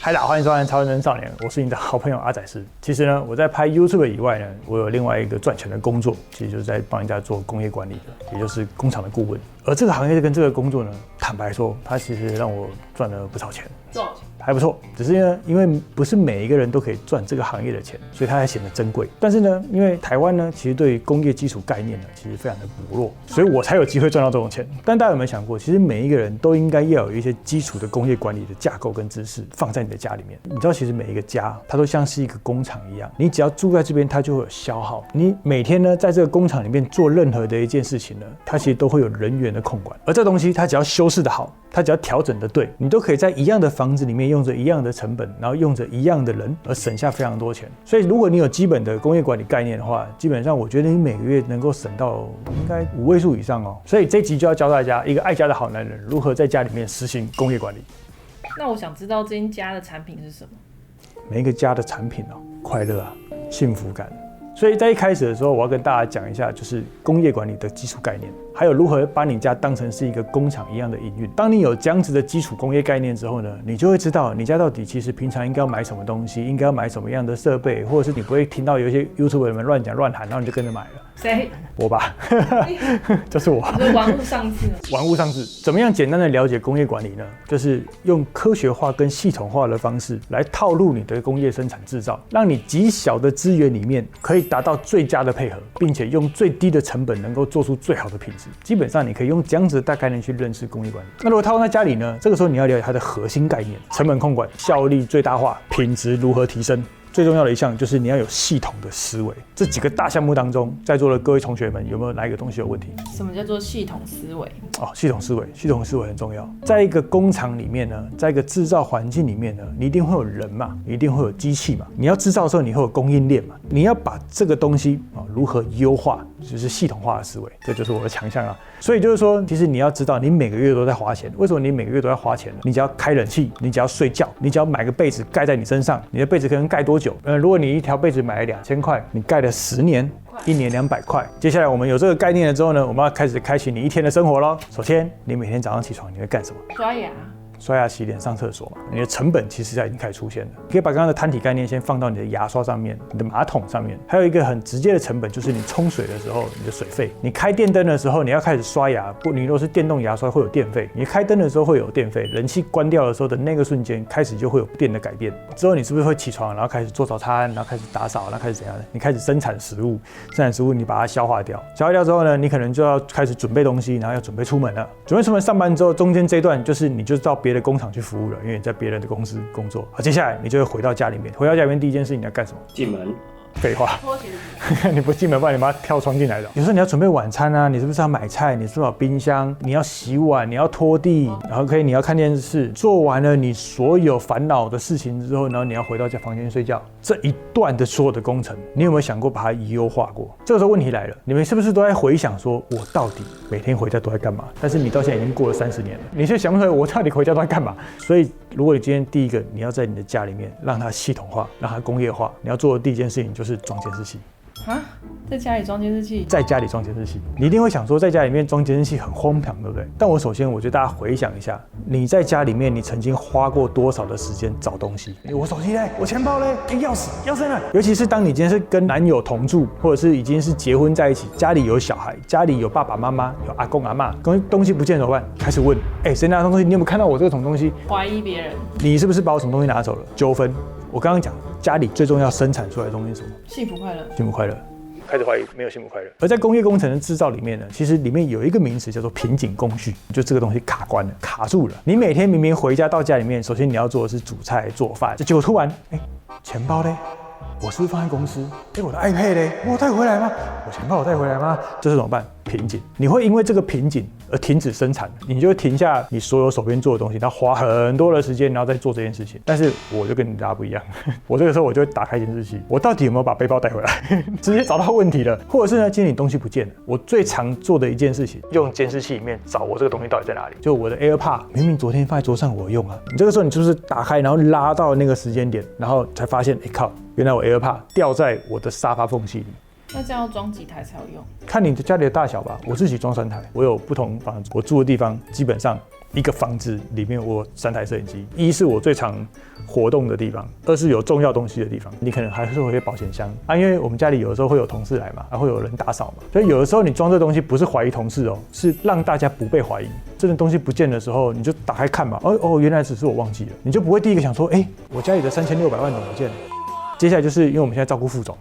嗨，大家好，欢迎收看《超人少年》，我是你的好朋友阿仔师。其实呢，我在拍 YouTube 以外呢，我有另外一个赚钱的工作，其实就是在帮人家做工业管理的，也就是工厂的顾问。而这个行业跟这个工作呢，坦白说，它其实让我赚了不少钱。多少钱？还不错，只是呢，因为不是每一个人都可以赚这个行业的钱，所以它才显得珍贵。但是呢，因为台湾呢，其实对于工业基础概念呢，其实非常的薄弱，所以我才有机会赚到这种钱。但大家有没有想过，其实每一个人都应该要有一些基础的工业管理的架构跟知识放在你的家里面。你知道，其实每一个家它都像是一个工厂一样，你只要住在这边，它就会有消耗。你每天呢，在这个工厂里面做任何的一件事情呢，它其实都会有人员的控管。而这东西，它只要修饰的好，它只要调整的对，你都可以在一样的房子里面用着一样的成本，然后用着一样的人，而省下非常多钱。所以如果你有基本的工业管理概念的话，基本上我觉得你每个月能够省到应该5位数以上哦。所以这集就要教大家一个爱家的好男人如何在家里面实行工业管理。那我想知道这间家的产品是什么？每一个家的产品哦，快乐啊，幸福感。所以在一开始的时候，我要跟大家讲一下，就是工业管理的基础概念，还有如何把你家当成是一个工厂一样的营运。当你有这样子的基础工业概念之后呢，你就会知道你家到底其实平常应该要买什么东西，应该要买什么样的设备，或者是你不会听到有一些 YouTuber 们乱讲乱喊，然后你就跟着买了。谁？我吧，就是我。你说玩物丧志。玩物丧志，怎么样简单的了解工业管理呢？就是用科学化跟系统化的方式来套入你的工业生产制造，让你极小的资源里面可以达到最佳的配合，并且用最低的成本能够做出最好的品质。基本上你可以用这样子的大概念去认识工业管理。那如果套用在家里呢？这个时候你要了解它的核心概念：成本控管、效率最大化、品质如何提升。最重要的一项就是你要有系统的思维。这几个大项目当中，在座的各位同学们有没有哪一个东西有问题？什么叫做系统思维？系统思维，系统思维很重要。在一个工厂里面呢，在一个制造环境里面呢，你一定会有人嘛，你一定会有机器嘛。你要制造的时候，你会有供应链嘛。你要把这个东西如何优化，就是系统化的思维，这就是我的强项啊。所以就是说，其实你要知道，你每个月都在花钱。为什么你每个月都在花钱呢？你只要开冷气，你只要睡觉，你只要买个被子盖在你身上，你的被子可能盖多久？如果你一条被子买了2000块，你盖了10年，1年200块。接下来我们有这个概念了之后呢，我们要开始开启你一天的生活咯。首先，你每天早上起床你会干什么？刷牙。刷牙、洗脸、上厕所嘛，你的成本其实已经开始出现了。你可以把刚刚的摊体概念先放到你的牙刷上面、你的马桶上面。还有一个很直接的成本，就是你冲水的时候，你的水费。你开电灯的时候，你要开始刷牙，你如果是电动牙刷会有电费，你开灯的时候会有电费，冷气关掉的时候的那个瞬间，开始就会有电的改变。之后你是不是会起床，然后开始做早餐，然后开始打扫，然后开始怎样的？你开始生产食物，你把它消化掉。消化掉之后呢，你可能就要开始准备东西，然后要准备出门了。准备出门上班之后，中间这一段就是你就到别的工厂去服务了，因为你在别人的公司工作。好，接下来你就会回到家里面。回到家里面第一件事你要干什么？进门。废话，你不进门，不然你妈跳窗进来的。有时候你要准备晚餐啊，你是不是要买菜？你是不是要冰箱？你要洗碗，你要拖地，然后你要看电视。做完了你所有烦恼的事情之后，然后你要回到家房间睡觉。这一段的所有的工程，你有没有想过把它优化过？这个时候问题来了，你们是不是都在回想说，我到底每天回家都在干嘛？但是你到现在已经过了30年了，你却想不出来我到底回家都在干嘛。所以，如果你今天第一个你要在你的家里面让它系统化，让它工业化，你要做的第一件事情就是装监视器。啊，在家里装监视器？在家里装监视器，你一定会想说，在家里面装监视器很荒唐，对不对？但我首先，我觉得大家回想一下，你在家里面，你曾经花过多少的时间找东西？我手机嘞，我钱包嘞，钥匙呢？尤其是当你今天是跟男友同住，或者是已经是结婚在一起，家里有小孩，家里有爸爸妈妈，有阿公阿嬷，东西不见怎么办？开始问，谁拿东西？你有没有看到我这个什么东西？怀疑别人，你是不是把我什么东西拿走了？纠纷。我刚刚讲，家里最重要生产出来的东西是什么？幸福快乐。幸福快乐。开始怀疑没有幸福快乐。而在工业工程的制造里面呢，其实里面有一个名词叫做瓶颈工序，就这个东西卡关了，卡住了。你每天明明回家到家里面，首先你要做的是煮菜做饭，结果突然，钱包嘞？我是不是放在公司？我的 iPad 嘞？我带回来吗？我钱包我带回来吗？这是怎么办？瓶颈。你会因为这个瓶颈而停止生产，你就会停下你所有手边做的东西，然后花很多的时间，然后再做这件事情。但是我就跟大家不一样，我这个时候我就会打开监视器，我到底有没有把背包带回来？直接找到问题了。或者是呢，今天你东西不见了，我最常做的一件事情，用监视器里面找我这个东西到底在哪里。就我的 AirPod， 明明昨天放在桌上我用啊，你这个时候你就是打开，然后拉到那个时间点，然后才发现，靠，原来我 AirPod 掉在我的沙发缝隙里。那这样要装几台才有用？看你的家里的大小吧。我自己装3台，我有不同房子，我住的地方基本上一个房子里面我有3台摄影机，一是我最常活动的地方，二是有重要东西的地方。你可能还是会有些保险箱啊，因为我们家里有的时候会有同事来嘛，会有人打扫嘛，所以有的时候你装这东西不是怀疑同事哦，是让大家不被怀疑。真的东西不见的时候，你就打开看嘛，原来只是我忘记了，你就不会第一个想说，我家里的3600万怎么不见了？接下来就是因为我们现在照顾副总，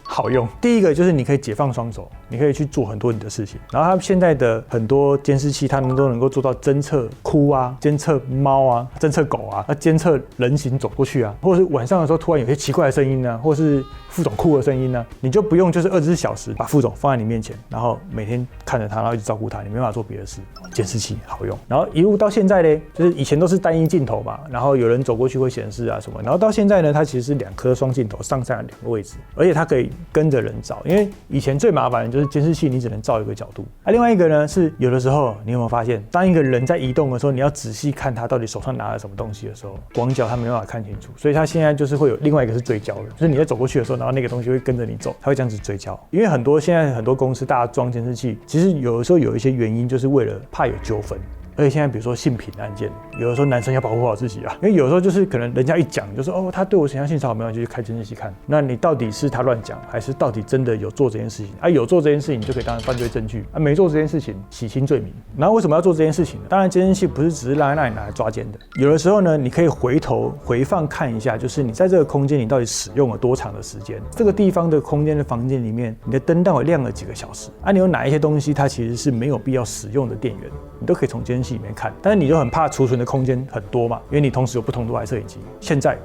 好用。第一个就是你可以解放双手，你可以去做很多你的事情。然后它现在的很多监视器，它们都能够做到侦测哭啊、监测猫啊、侦测狗啊、监测人形走过去啊，或者是晚上的时候突然有些奇怪的声音啊，或者是副总哭的声音啊，你就不用就是24小时把副总放在你面前，然后每天看着他，然后一直照顾他，你没办法做别的事。监视器好用，然后一路到现在呢，就是以前都是单一镜头嘛，然后有人走过去会显示啊什么，然后到现在呢，它其实是2颗双镜头上下2个位置，而且它可以跟着人照，因为以前最麻烦的就是监视器你只能照一个角度，另外一个呢是有的时候你有没有发现，当一个人在移动的时候，你要仔细看他到底手上拿了什么东西的时候，广角他没办法看清楚，所以他现在就是会有另外一个是追焦的，就是你在走过去的时候，然后那个东西会跟着你走，他会这样子追焦。因为现在很多公司大家装监视器，其实有的时候有一些原因就是为了怕有纠纷。而且现在比如说性平案件，有的时候男生要保护好自己啊，因为有的时候就是可能人家一讲就说他对我想象性骚扰，没有就去开监视器看，那你到底是他乱讲，还是到底真的有做这件事情啊？有做这件事情，你就可以当成犯罪证据啊；没做这件事情，洗清罪名。然后为什么要做这件事情呢？当然监视器不是只是让你拿来抓奸的，有的时候呢，你可以回放看一下，就是你在这个空间你到底使用了多长的时间，这个地方的空间的房间里面，你的灯到底亮了几个小时啊？你有哪一些东西它其实是没有必要使用的电源，你都可以从监视器里面看。但是你就很怕储存的空间很多嘛，因为你同时有不同多台摄影机。现在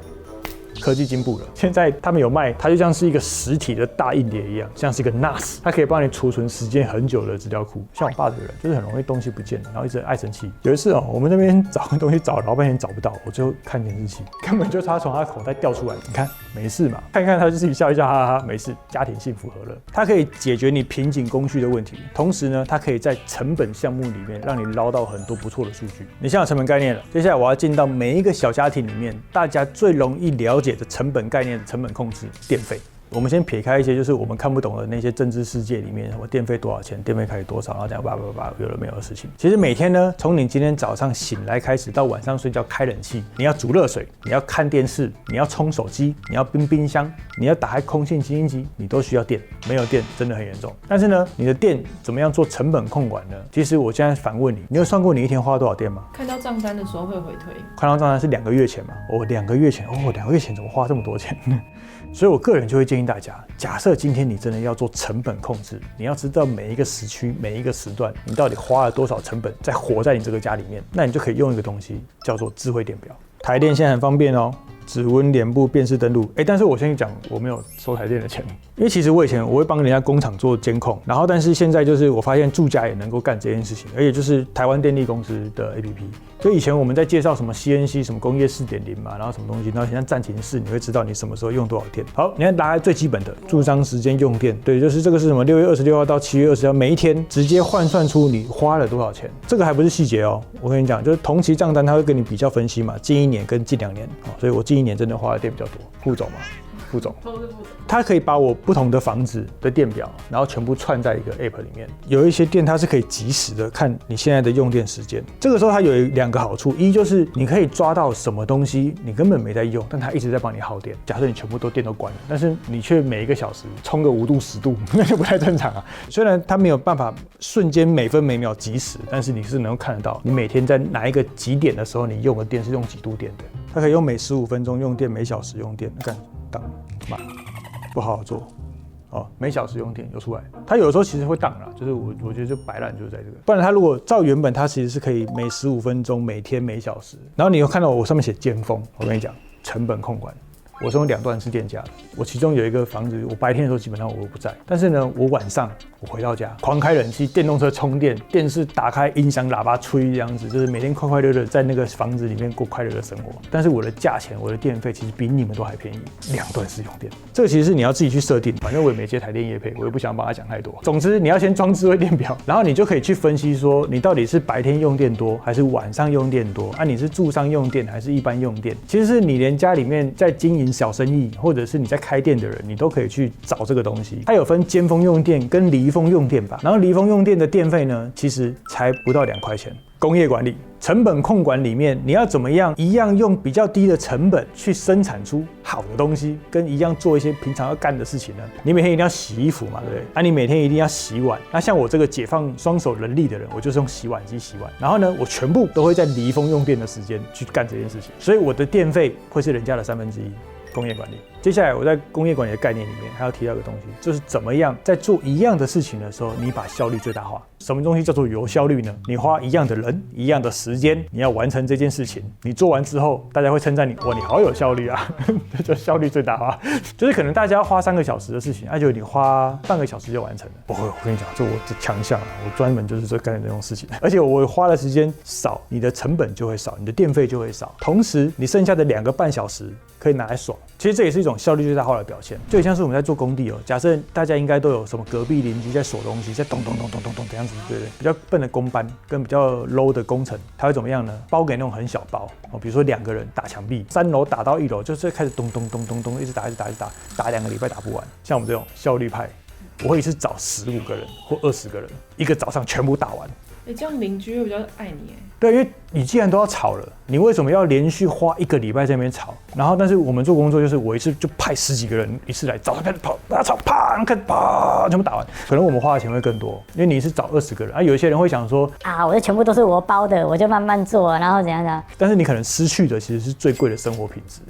科技进步了，现在他们有卖，它就像是一个实体的大硬碟一样，像是一个 NAS， 它可以帮你储存时间很久的资料库。像我爸这个人，就是很容易东西不见，然后一直爱生气。有一次我们那边找个东西找老半天找不到，我就看监视器，根本就是他从他口袋掉出来，你看没事嘛，看一看他就自己笑一笑，哈哈哈，没事，家庭幸福和乐。它可以解决你瓶颈供需的问题，同时呢，它可以在成本项目里面让你捞到很多不错的数据。你现在有成本概念了，接下来我要进到每一个小家庭里面，大家最容易了解的成本概念的成本控制，电费。我们先撇开一些就是我们看不懂的那些政治世界里面，什么电费多少钱，电费开始多少，然后这样有的没有的事情。其实每天呢，从你今天早上醒来开始到晚上睡觉开冷气，你要煮热水，你要看电视，你要充手机，你要冰箱，你要打开空气清新机，你都需要电。没有电真的很严重。但是呢，你的电怎么样做成本控管呢？其实我现在反问你，你有算过你一天花多少电吗？看到账单的时候会回推。看到账单是2个月前嘛？2个月前，2个月前怎么花这么多钱？所以我个人就会建议大家，假设今天你真的要做成本控制，你要知道每一个时区、每一个时段，你到底花了多少成本在活在你这个家里面，那你就可以用一个东西叫做智慧电表。台电现在很方便哦，指纹脸部辨识登录。但是我先讲，我没有收台电的钱，因为其实我以前我会帮人家工厂做监控，然后但是现在就是我发现住家也能够干这件事情，而且就是台湾电力公司的 APP。所以以前我们在介绍什么 CNC 什么工业 4.0 嘛，然后什么东西，然后像战情室，你会知道你什么时候用多少电。好，你看大概最基本的驻章时间用电，对，就是这个是什么6月26号到7月20号，每一天直接换算出你花了多少钱。这个还不是细节哦，我跟你讲，就是同期账单它会跟你比较分析嘛，近1年跟近2年，所以我近1年真的花的电比较多。副总嘛。副总，他可以把我不同的房子的电表，然后全部串在一个 App 里面。有一些店它是可以即时的看你现在的用电时间。这个时候它有2个好处，一就是你可以抓到什么东西你根本没在用，但它一直在帮你耗电。假设你全部电都关了，但是你却每一个小时充个5度10度，那就不太正常啊。虽然它没有办法瞬间每分每秒即时，但是你是能够看得到你每天在哪一个几点的时候你用的电是用几度电的。它可以用每15分钟用电，每小时用电。看，当慢，不好好做。每小时用电有出来，它有的时候其实会当啦，就是我觉得就摆烂就是在这个，不然它如果照原本它其实是可以每15分钟、每天、每小时，然后你有看到我上面写尖峰，我跟你讲成本控管。我是用2段式电价的，我其中有一个房子，我白天的时候基本上我不在，但是呢，我晚上我回到家，狂开冷气，电动车充电，电视打开，音响喇叭吹这样子，就是每天快快乐乐在那个房子里面过快乐的生活。但是我的价钱，我的电费其实比你们都还便宜，2段式用电。这个其实是你要自己去设定，反正我也没接台电业配，我也不想帮他讲太多。总之，你要先装智慧电表，然后你就可以去分析说，你到底是白天用电多，还是晚上用电多？你是住商用电还是一般用电？其实是你连家里面在经营小生意，或者是你在开店的人，你都可以去找这个东西。它有分尖峰用电跟离峰用电吧。然后离峰用电的电费呢，其实才不到2块钱。工业管理。成本控管里面，你要怎么样一样用比较低的成本去生产出好的东西，跟一样做一些平常要干的事情呢？你每天一定要洗衣服嘛，对不对？啊，你每天一定要洗碗。那像我这个解放双手人力的人，我就是用洗碗机洗碗。然后呢，我全部都会在离峰用电的时间去干这件事情，所以我的电费会是人家的1/3。工业管理。接下来我在工业管理的概念里面还要提到一个东西，就是怎么样在做一样的事情的时候，你把效率最大化。什么东西叫做有效率呢？你花一样的人、一样的时间，你要完成这件事情，你做完之后，大家会称赞你，哇，你好有效率啊，这就效率最大化。就是可能大家要花3个小时的事情，就你花半个小时就完成了。不会，我跟你讲，这我的强项啊，我专门就是干这种事情，而且我花的时间少，你的成本就会少，你的电费就会少，同时你剩下的2个半小时可以拿来爽。其实这也是一种效率最大化的表现，就很像是我们在做工地哦。假设大家应该都有什么隔壁邻居在锁东西，在咚咚咚咚咚咚这样子，对不对？比较笨的工班跟比较 low 的工程，他会怎么样呢？包给那种很小包哦，比如说2个人打墙壁，3楼打到1楼，就是开始咚咚咚咚咚一直打，打2个礼拜打不完。像我们这种效率派，我会一次找15个人或20个人，一个早上全部打完。这样邻居会比较爱你。对，因为你既然都要吵了，你为什么要连续花1个礼拜在那边吵？然后，但是我们做工作就是我一次就派10几个人一次来，早上开始跑，大家吵，啪，开始啪，全部打完。可能我们花的钱会更多，因为你是找20个人啊。有一些人会想说我的全部都是我包的，我就慢慢做，然后怎样的。但是你可能失去的其实是最贵的生活品质。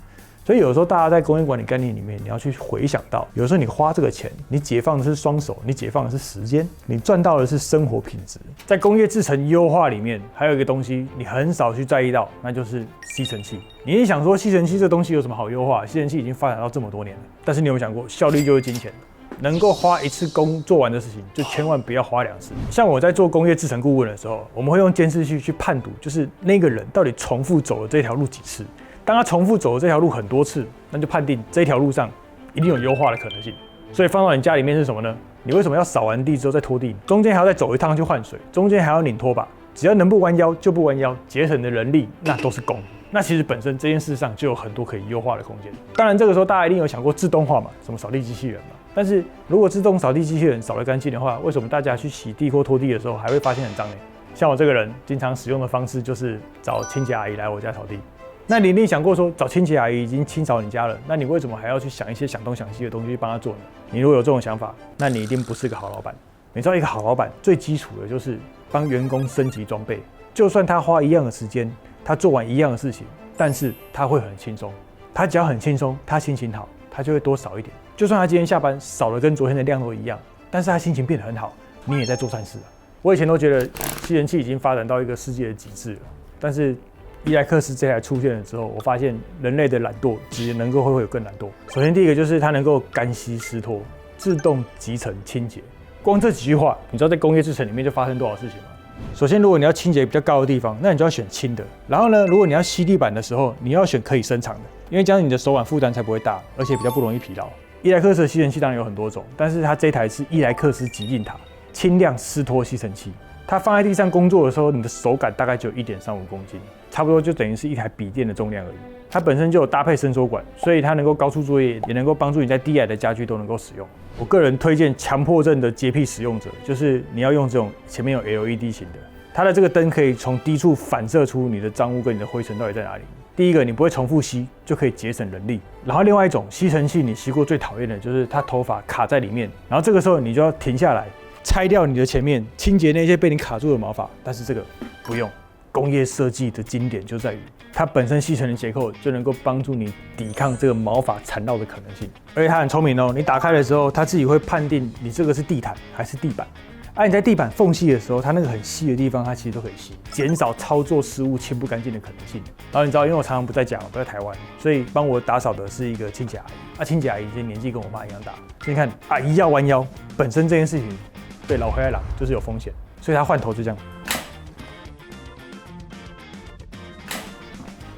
所以有时候大家在工业管理概念里面，你要去回想到，有时候你花这个钱，你解放的是双手，你解放的是时间，你赚到的是生活品质。在工业制程优化里面，还有一个东西你很少去在意到，那就是吸尘器。你一想说吸尘器这东西有什么好优化？吸尘器已经发展到这么多年了，但是你有没有想过，效率就是金钱？能够花1次工做完的事情，就千万不要花2次。像我在做工业制程顾问的时候，我们会用监视器去判读，就是那个人到底重复走了这条路几次。当他重复走了这条路很多次，那就判定这条路上一定有优化的可能性。所以放到你家里面是什么呢？你为什么要扫完地之后再拖地？中间还要再走一趟去换水，中间还要拧拖把，只要能不弯腰就不弯腰，节省的人力那都是功。那其实本身这件事上就有很多可以优化的空间。当然这个时候大家一定有想过自动化嘛，什么扫地机器人嘛。但是如果自动扫地机器人扫得干净的话，为什么大家去洗地或拖地的时候还会发现很脏呢？像我这个人经常使用的方式就是找清洁阿姨来我家扫地。那你一定想过说，找清洁阿姨已经清扫你家了，那你为什么还要去想一些想东想西的东西去帮她做呢？你如果有这种想法，那你一定不是个好老板。你知道一个好老板最基础的就是帮员工升级装备，就算他花一样的时间，他做完一样的事情，但是他会很轻松。他只要很轻松，他心情好，他就会多扫一点。就算他今天下班扫了跟昨天的量都一样，但是他心情变得很好，你也在做善事啊。我以前都觉得吸尘器已经发展到一个世界的极致了，但是伊莱克斯这台出现了之后，我发现人类的懒惰只能够会有更懒惰。首先第一个就是它能够干吸湿拖，自动集成清洁。光这几句话，你知道在工业制程里面就发生多少事情吗？首先，如果你要清洁比较高的地方，那你就要选轻的。然后呢，如果你要吸地板的时候，你要选可以伸长的，因为这样你的手腕负担才不会大，而且比较不容易疲劳。伊莱克斯的吸尘器当然有很多种，但是它这台是伊莱克斯极硬塔轻量湿拖吸尘器。它放在地上工作的时候，你的手感大概只有1.35公斤，差不多就等于是一台笔电的重量而已。它本身就有搭配伸缩管，所以它能够高处作业，也能够帮助你在低矮的家具都能够使用。我个人推荐强迫症的洁癖使用者，就是你要用这种前面有 LED 型的，它的这个灯可以从低处反射出你的脏污跟你的灰尘到底在哪里。第一个，你不会重复吸，就可以节省人力。然后另外一种吸尘器，你吸过最讨厌的就是它头发卡在里面，然后这个时候你就要停下来，拆掉你的前面，清洁那些被你卡住的毛发。但是这个不用。工业设计的经典就在于它本身细层的结构就能够帮助你抵抗这个毛发缠绕的可能性，而且它很聪明哦。你打开的时候，它自己会判定你这个是地毯还是地板。你在地板缝隙的时候，它那个很细的地方，它其实都可以吸，减少操作失误清不干净的可能性。然后你知道，因为我常常不在家，不在台湾，所以帮我打扫的是一个清洁阿姨。清洁阿姨今天年纪跟我妈一样大，所以你看阿姨要弯腰，本身这件事情对老黑狼就是有风险，所以她换头就这样。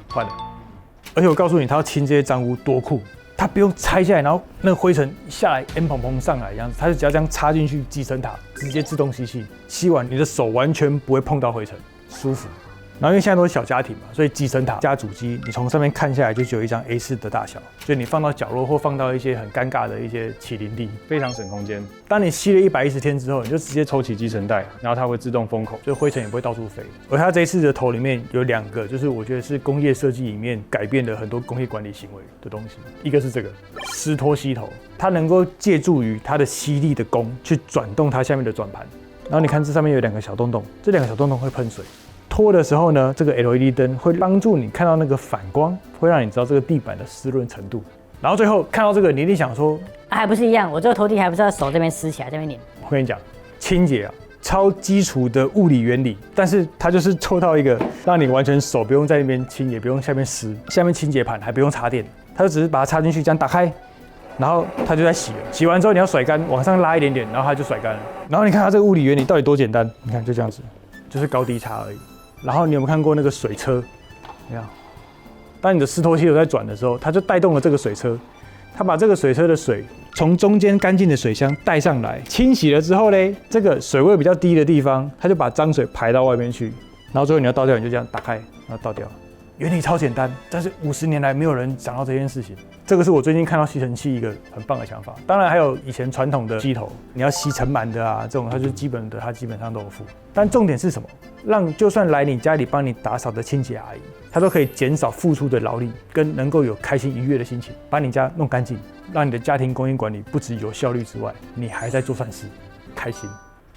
换了，而且我告诉你，他要清这些脏污多酷，他不用拆下来，然后那个灰尘下来，N 蓬蓬上来一样子，他就只要这样插进去集成塔，直接自动吸气，吸完你的手完全不会碰到灰尘，舒服。然后因为现在都是小家庭嘛，所以集成塔加主机，你从上面看下来就只有一张 A4 的大小，就你放到角落或放到一些很尴尬的一些起灵地，非常省空间。当你吸了110天之后，你就直接抽起集成袋，然后它会自动封口，就灰尘也不会到处飞。而它这一次的头里面有2个，就是我觉得是工业设计里面改变了很多工业管理行为的东西。一个是这个湿拖吸头，它能够借助于它的吸力的功去转动它下面的转盘。然后你看这上面有2个小洞洞，这2个小洞洞会喷水。拖的时候呢，这个 LED 灯会帮助你看到那个反光，会让你知道这个地板的湿润程度。然后最后看到这个，你一定想说，还不是一样？我这个拖地还不是要手这边撕起来，这边拧。我跟你讲，清洁啊，超基础的物理原理，但是它就是做到一个让你完全手不用在那边清，也不用下面湿，下面清洁盘还不用插电，它就只是把它插进去，这样打开，然后它就在洗了。洗完之后你要甩干，往上拉一点点，然后它就甩干了。然后你看它这个物理原理到底多简单？你看就这样子，就是高低差而已。然后你有没有看过那个水车？没有。当你的湿拖吸头在转的时候，它就带动了这个水车，它把这个水车的水从中间干净的水箱带上来，清洗了之后嘞，这个水位比较低的地方，它就把脏水排到外面去，然后最后你要倒掉，你就这样打开，然后倒掉。原理超简单，但是50年来没有人想到这件事情。这个是我最近看到吸尘器一个很棒的想法。当然还有以前传统的吸头，你要吸尘螨的啊，这种它就是基本的，它基本上都有附。但重点是什么？让就算来你家里帮你打扫的清洁阿姨，她都可以减少付出的劳力，跟能够有开心愉悦的心情，把你家弄干净，让你的家庭供应管理不只有效率之外，你还在做善事，开心。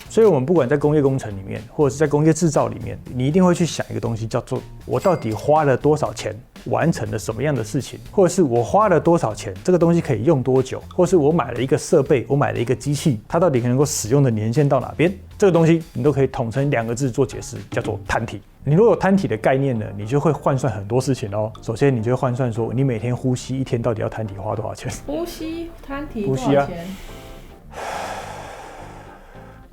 所以，我们不管在工业工程里面，或者是在工业制造里面，你一定会去想一个东西，叫做我到底花了多少钱，完成了什么样的事情，或者是我花了多少钱，这个东西可以用多久，或是我买了一个设备，我买了一个机器，它到底能够使用的年限到哪边，这个东西你都可以统称2个字做解释，叫做摊体。你如果有摊体的概念呢，你就会换算很多事情哦。首先，你就会换算说，你每天呼吸1天到底要摊体花多少钱？呼吸摊体多少钱？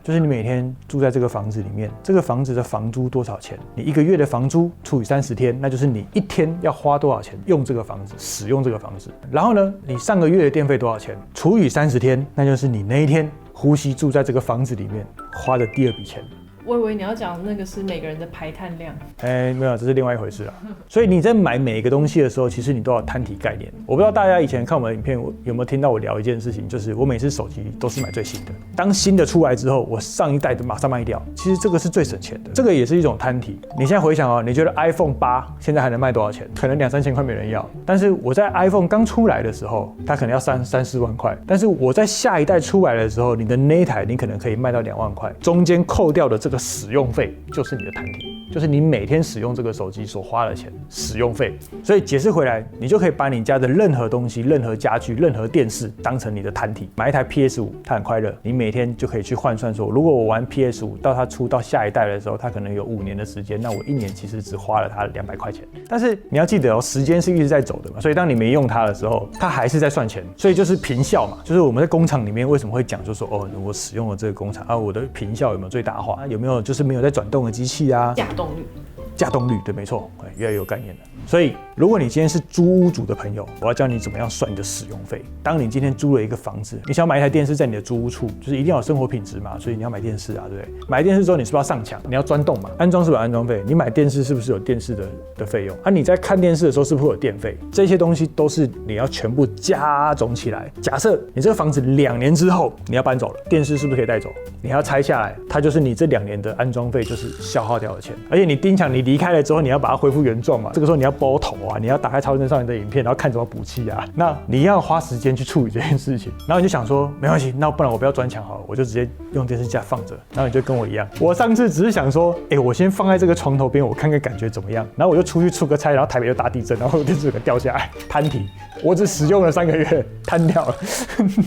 就是你每天住在这个房子里面，这个房子的房租多少钱？你1个月的房租除以30天，那就是你1天要花多少钱用这个房子，使用这个房子。然后呢，你上个月的电费多少钱？除以30天，那就是你那一天呼吸住在这个房子里面花的第2笔钱。我以为你要讲那个是每个人的排碳量。没有，这是另外一回事啦。所以你在买每一个东西的时候，其实你都要有摊体概念。我不知道大家以前看我们的影片有没有听到我聊一件事情，就是我每次手机都是买最新的。当新的出来之后，我上一代的马上卖掉。其实这个是最省钱的，这个也是一种摊体。你现在回想哦，你觉得 iPhone 8现在还能卖多少钱？可能2、3千块没人要。但是我在 iPhone 刚出来的时候，它可能要3、4万块。但是我在下一代出来的时候，你的那一台你可能可以卖到2万块，中间扣掉的这个使用费。就是你的摊体，就是你每天使用这个手机所花的钱，使用费。所以解释回来，你就可以把你家的任何东西、任何家具、任何电视当成你的摊体。买一台 PS5，它很快乐，你每天就可以去换算说，如果我玩 PS5 到它出到下一代的时候，它可能有5年的时间，那我1年其实只花了它200块钱。但是你要记得哦，时间是一直在走的嘛，所以当你没用它的时候，它还是在算钱。所以就是坪效嘛，就是我们在工厂里面为什么会讲，就是说哦，我使用了这个工厂啊，我的坪效有没有最大化？有没有就是没有在转动的机器啊？架动率，对，没错，越来越有概念了。所以，如果你今天是租屋主的朋友，我要教你怎么样算你的使用费。当你今天租了一个房子，你想买一台电视在你的租屋处，就是一定要有生活品质嘛，所以你要买电视啊，对不对？买电视之后，你是不是要上墙？你要钻洞嘛？安装是不是有安装费？你买电视是不是有电视的费用？你在看电视的时候是不是会有电费？这些东西都是你要全部加总起来。假设你这个房子2年之后你要搬走了，电视是不是可以带走？你还要拆下来，它就是你这2年的安装费，就是消耗掉的钱。而且你钉墙，你离开了之后，你要把它恢复原状嘛，这个时候你要包头啊，你要打开超人少年的影片，然后看怎么补气啊，那你要花时间去处理这件事情。然后你就想说，没关系，那不然我不要钻墙好了，我就直接用电视架放着。然后你就跟我一样，我上次只是想说，我先放在这个床头边，我看看感觉怎么样。然后我就出去出个差，然后台北又大地震，然后电视给掉下来，摊体。我只使用了3个月，摊掉了。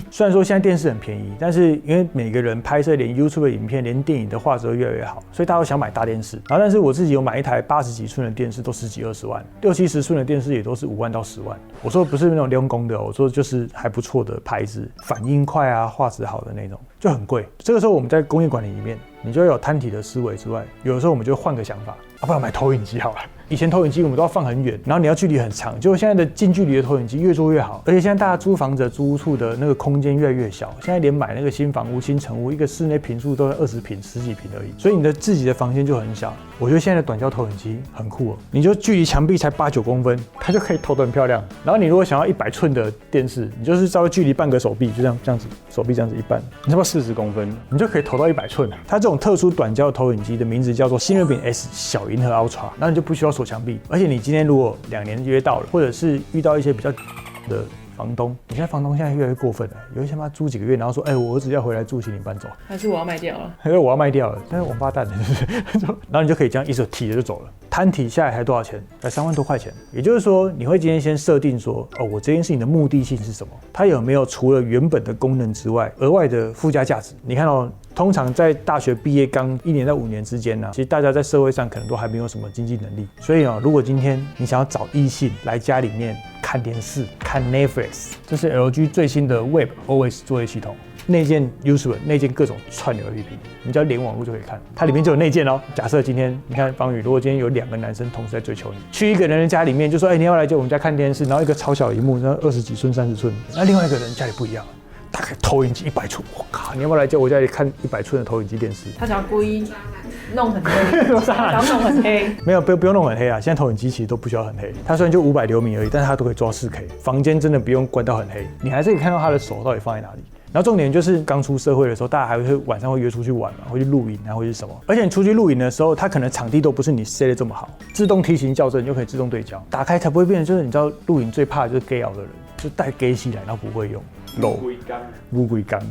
虽然说现在电视很便宜，但是因为每个人拍摄连 YouTube 的影片、连电影的画质都越来越好，所以大家都想买大电视。然后，但是我自己有买一台80几寸的电视，都10几20万，60、70寸的电视也都是5万到10万。我说不是那种用功的，我说就是还不错的牌子，反应快啊，画质好的那种，就很贵。这个时候我们在工业管理里面，你就要有摊体的思维之外，有的时候我们就换个想法，不然买投影机好了。以前投影机我们都要放很远，然后你要距离很长，结果现在的近距离的投影机越做越好，而且现在大家租房子、租屋处的那个空间越来越小，现在连买那个新房屋、新成屋，一个室内坪数都在20坪、10几坪而已，所以你的自己的房间就很小。我觉得现在的短焦投影机很酷哦，你就距离墙壁才8、9公分，它就可以投得很漂亮。然后你如果想要100寸的电视，你就是稍微距离半个手臂，就这样子，手臂这样子一半，你差不多40公分，你就可以投到100寸。它这种特殊短焦投影机的名字叫做新锐饼 S 小银河 Ultra， 然后你就不需要锁墙壁，而且你今天如果2年约到了，或者是遇到一些比较的房东，你现在房东现在越来越过分了，有一些妈租几个月，然后说，我儿子要回来住，请你搬走，还是我要卖掉了？还是我要卖掉了，那是王八蛋的，然后你就可以这样一手提着就走了，摊提下来才多少钱？才3万多块钱。也就是说，你会今天先设定说，我这件事情的目的性是什么？它有没有除了原本的功能之外，额外的附加价值？你看哦。通常在大学毕业刚1年到5年之间呢，其实大家在社会上可能都还没有什么经济能力，所以如果今天你想要找异性来家里面看电视、看 Netflix， 这是 LG 最新的 WebOS 作业系统，内建 YouTube， 内建各种串流 APP， 你只要连网络就可以看，它里面就有内建哦。假设今天你看方宇，如果今天有2个男生同时在追求你，去一个人的家里面就说，你要来我们家看电视，然后一个超小荧幕，然后20几寸、30寸，那另外一个人家里不一样。大概投影机100寸，我靠！你要不要来我家里看100寸的投影机电视？他想要故意弄很黑，想要弄很黑。没有，不用弄很黑啊！现在投影机其实都不需要很黑，它虽然就500流米而已，但是它都可以做到4K。房间真的不用关到很黑，你还是可以看到他的手到底放在哪里。然后重点就是刚出社会的时候，大家还会晚上会约出去玩嘛，会去露营啊，会是什么？而且你出去露营的时候，它可能场地都不是你 set 的这么好，自动梯形校正就可以自动对焦，打开才不会变成就是你知道露营最怕的就是 gay 熬的人，就带 gay 吸来然后不会用。乌龟缸，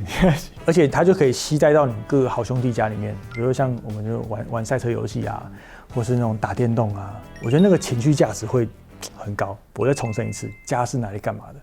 而且它就可以携带到你各个好兄弟家里面，比如说像我们就玩赛车游戏啊，或是那种打电动啊，我觉得那个情绪价值会很高。我再重申一次，家是拿来干嘛的？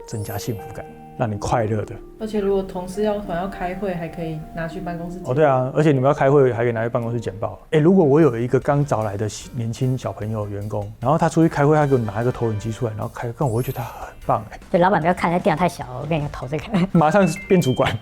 增加幸福感，让你快乐的。而且如果同事要开会，还可以拿去办公室。对啊，而且你们要开会还可以拿去办公室简报。如果我有一个刚找来的年轻小朋友员工，然后他出去开会，他给我拿一个投影机出来，然后开会，我会觉得他很棒对，老板不要看，那电脑太小了，我跟你投这个。马上变主管。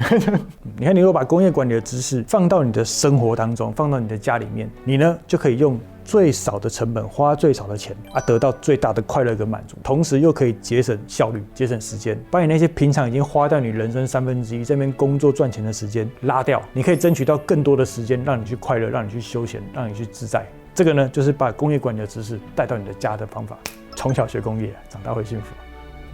你看，你如果把工业管理的知识放到你的生活当中，放到你的家里面，你呢就可以用最少的成本，花最少的钱得到最大的快乐跟满足，同时又可以节省效率、节省时间，把你那些平常已经花掉你人生1/3在那边工作赚钱的时间拉掉，你可以争取到更多的时间，让你去快乐，让你去休闲，让你去自在。这个呢，就是把工业管理的知识带到你的家的方法。从小学工业，长大会幸福，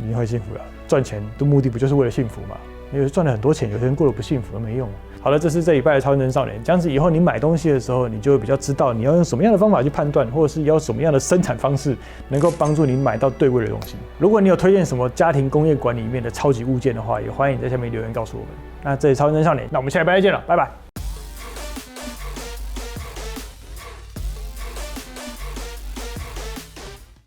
一定会幸福的。赚钱的目的不就是为了幸福吗？因为赚了很多钱，有些人过得不幸福都没用。好了，这是这礼拜的超认真少年。这样子以后你买东西的时候，你就会比较知道你要用什么样的方法去判断，或者是要什么样的生产方式能够帮助你买到对味的东西。如果你有推荐什么家庭工业管理里面的超级物件的话，也欢迎在下面留言告诉我们。那这里超认真少年，那我们下礼拜再见了，拜拜。